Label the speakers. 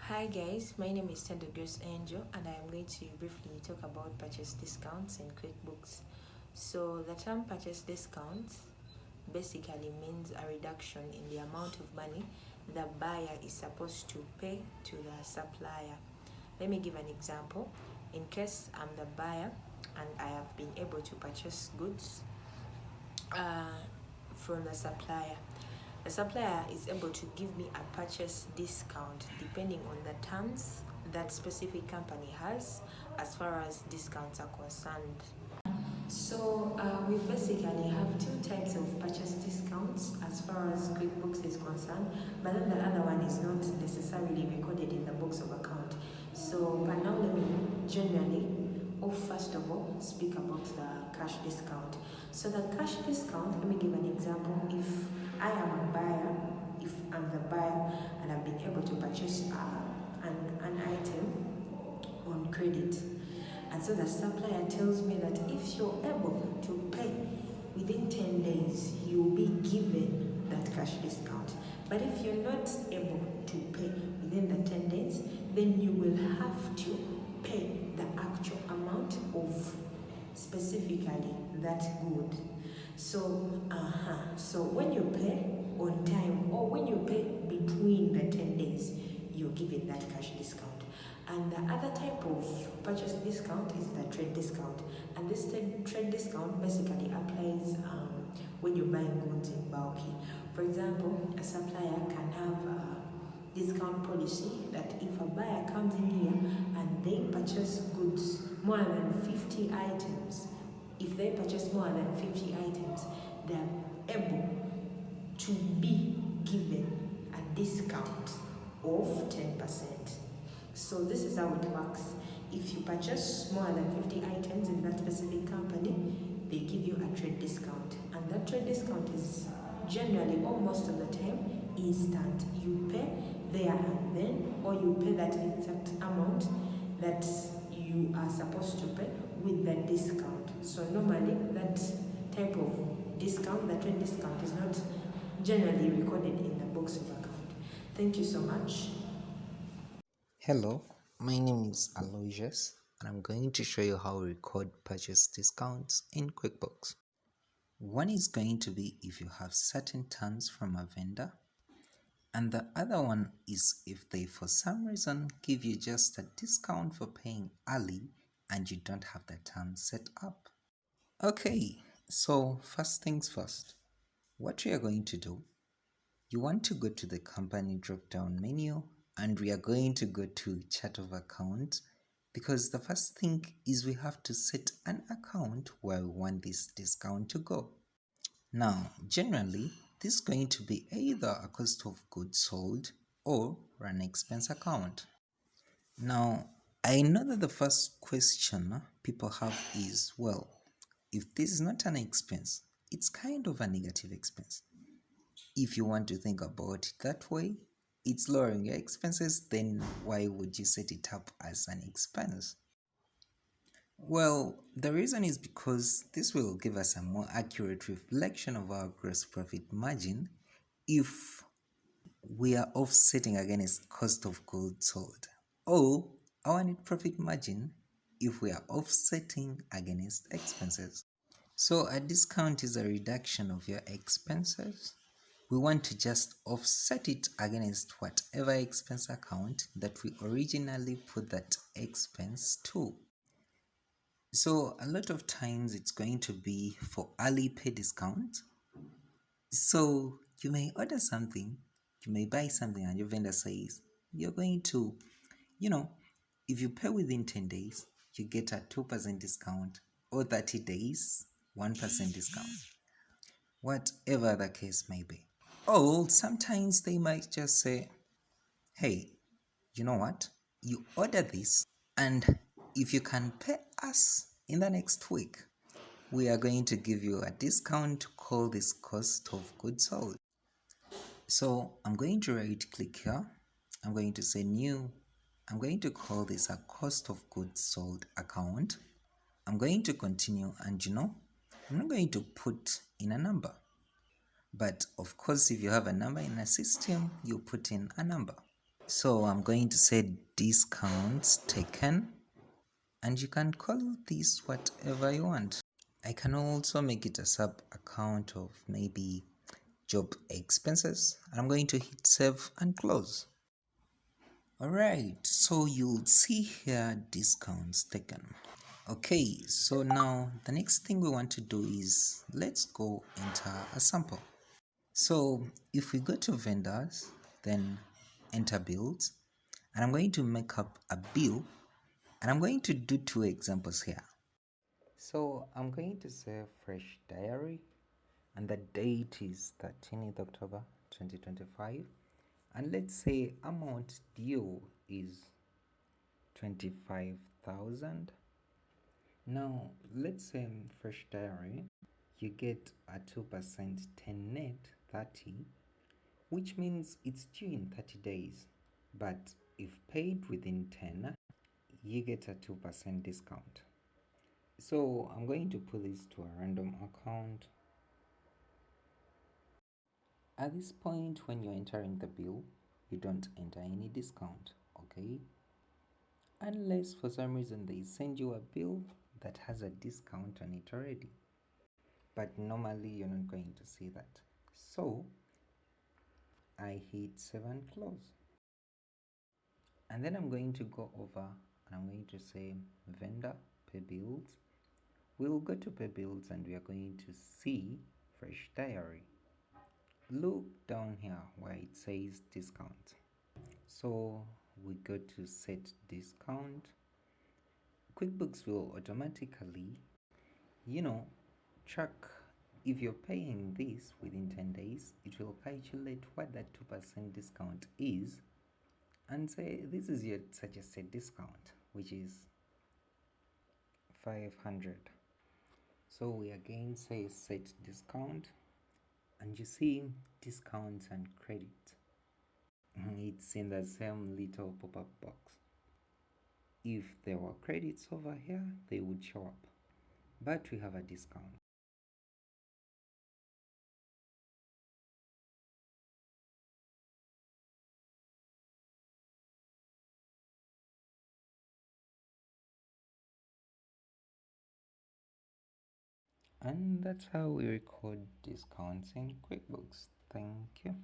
Speaker 1: Hi guys, my name is Tender Grace Angel and I am going to briefly talk about purchase discounts in QuickBooks. So the term purchase discounts basically means a reduction in the amount of money the buyer is supposed to pay to the supplier. Let me give an example. In case I'm the buyer and I have been able to purchase goods from the supplier. The supplier is able to give me a purchase discount depending on the terms that specific company has as far as discounts are concerned. So we basically have two types of purchase discounts as far as QuickBooks is concerned, but then the other one is not necessarily recorded in the books of account. So but now let me generally, or first of all, speak about the cash discount. So the cash discount, let me give an example. If I am a buyer, if I'm the buyer and I've been able to purchase an item on credit, and so the supplier tells me that if you're able to pay within 10 days, you'll be given that cash discount. But if you're not able to pay within the 10 days, then you will have to pay the actual amount of specifically that good. So when you pay on time or when you pay between the 10 days, you're given that cash discount. And the other type of purchase discount is the trade discount. And this trade discount basically applies when you're buying goods in bulky. For example, a supplier can have a discount policy that if a buyer comes in here and they purchase goods more than 50 items, if they purchase more than 50 items, they're able to be given a discount of 10%. So this is how it works. If you purchase more than 50 items in that specific company, they give you a trade discount. And that trade discount is generally, or most of the time, instant. You pay there and then, or you pay that exact amount that you are supposed to pay with the discount. So normally that type of discount, the trade discount, is not generally recorded in the books of account. Thank you so much.
Speaker 2: Hello, my name is Aloysius and I'm going to show you how we record purchase discounts in QuickBooks. One is going to be if you have certain terms from a vendor, and the other one is if they for some reason give you just a discount for paying early and you don't have the terms set up. Okay, so first things first, what we are going to do, you want to go to the company drop down menu and we are going to go to chart of account because the first thing is we have to set an account where we want this discount to go. Now, generally, this is going to be either a cost of goods sold or an expense account. Now, I know that the first question people have is, well, if this is not an expense, it's kind of a negative expense. If you want to think about it that way, it's lowering your expenses, then why would you set it up as an expense? Well, the reason is because this will give us a more accurate reflection of our gross profit margin if we are offsetting against cost of goods sold, or our net profit margin if we are offsetting against expenses. So a discount is a reduction of your expenses. We want to just offset it against whatever expense account that we originally put that expense to. So a lot of times it's going to be for early pay discount. So you may order something, you may buy something and your vendor says you're going to, if you pay within 10 days, you get a 2% discount, or 30 days, 1% discount, whatever the case may be. Or sometimes they might just say, hey, you know what? You order this, and if you can pay us in the next week, we are going to give you a discount to call this cost of goods sold. So I'm going to right click here. I'm going to say new. I'm going to call this a cost of goods sold account. I'm going to continue, and I'm not going to put in a number. But of course, if you have a number in a system, you put in a number. So I'm going to say discounts taken, and you can call this whatever you want. I can also make it a sub account of maybe job expenses. I'm going to hit save and close. Alright, so you'll see here discounts taken. Okay, so now the next thing we want to do is let's go enter a sample. So if we go to vendors, then enter bills, and I'm going to make up a bill, and I'm going to do two examples here. So I'm going to say fresh diary, and the date is 13th October 2025, and let's say amount due is 25,000. Now let's say fresh diary, you get a 2% 10 net 30, which means it's due in 30 days, but if paid within 10, you get a 2% discount. So I'm going to put this to a random account. At this point, when you're entering the bill, you don't enter any discount, okay? Unless for some reason they send you a bill that has a discount on it already. But normally you're not going to see that. So I hit save and close. And then I'm going to go over and I'm going to say vendor pay bills. We'll go to pay bills and we are going to see fresh diary. Look down here where it says discount. So we go to set discount. QuickBooks will automatically, you know, track if you're paying this within 10 days, it will calculate what that 2% discount is and say this is your suggested discount, which is 500. So we again say set discount, and you see discounts and credit. It's in the same little pop-up box. If there were credits over here, they would show up, but we have a discount. And that's how we record discounts in QuickBooks. Thank you.